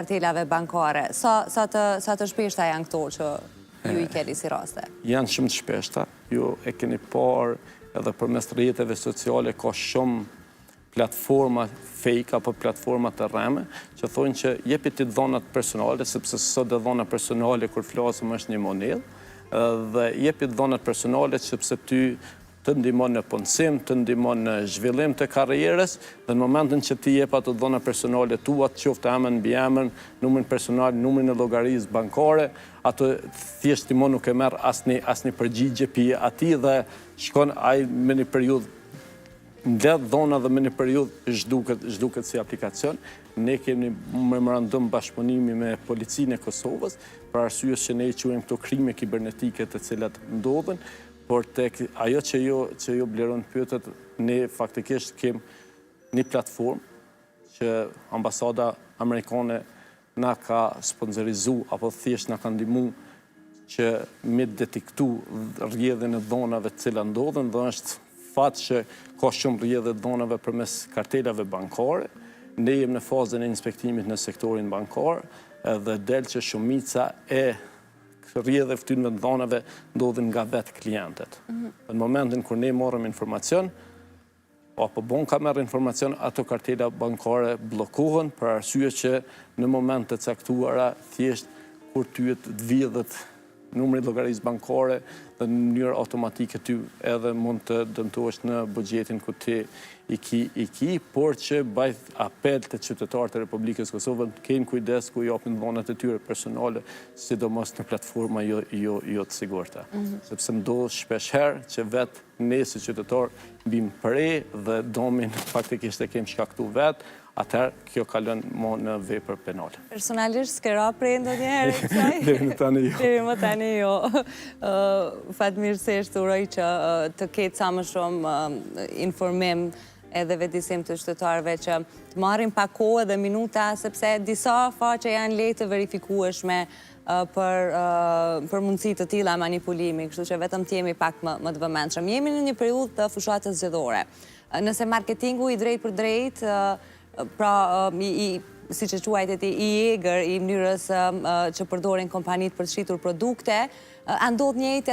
kartelave bankare. Sa të shpeshta janë këto që ju i keni si raste? Janë shumë të shpeshta. Ju e keni parë edhe përmes rrjeteve sociale ka shumë platforma fake apo platforma të rreme që thonë që jepi ti dhonat personale, sepse sot dhe dhona personale kur flasim është një monedhë, dhe jepi dhonat personale sepse ty të ndihmon në punësim, të ndihmon në zhvillim të karrierës, dhe në momentin që ti jep ato dhona personale tua, të qoftë emrin mbi emrin, numrin personal, numrin e llogarisë bankare, ato thjesht ti nuk e merr asnjë përgjigje pi atij dhe shkon ai me një periudhë mbledh dhona dhe me një periudhë zhduket si aplikacion. Ne kemi memorandum bashkëpunimi me policinë e Kosovës, për arsye që ne i quajmë këto krime kibernetike të cilat ndodhen, por tek ajo që ju Bleron pyetet, ne faktikisht kemi një platformë që ambasada amerikane na ka sponsorizu apo thjesht na ka ndihmu që me detektu rrjedhjen e dhonave të cilat ndodhen, dhe është fat që ka shumë rrjedhje dhonave përmes kartelave bankare. Ne jemi në fazën e inspektimit në sektorin bankar dhe del që shumica e rrjedhjeve fytyrëve të dhonave ndodhin nga vetë klientët. Në momentin kur ne marrim informacion, apo banka merr informacion, ato kartela bankare bllokohen për arsye që në moment të caktuara thjesht kur ty të vjedhet numri i llogarisë bankare dhe në mënyrë automatike ty edhe mund të dëmtohesh në buxhetin ku ti i ki, por që bajt apel të qytetarët e Republikës Kosovës, kejnë kujdes ku japin dhonat e tyre personale, sidomos në platforma jo të sigurta. Sepse ndodh shpesh herë që vetë ne si qytetar bim prej dhe domin faktikisht e kemi shkaktu vetë, atëherë kjo kalon më në vepër penale. Personalisht s'ke ra prej ndonjëherë kësaj? Deri më tani jo. Deri më tani jo. Fatmirësisht uroj që të ketë sa më shumë informim edhe vedisim të qytetarëve që të marrin pak kohë dhe minuta, sepse disa faqe janë lehtë të verifikueshme për mundësi të tilla manipulimi, kështu që vetëm të jemi pak më të vëmendshëm. Jemi në një periudhë të fushatës zgjedhore. Nëse marketingu i drejt për drejt, pra siç e quajtet i egër i mënyrës që përdorin kompanitë për të shitur produkte, a ndodh njëjtë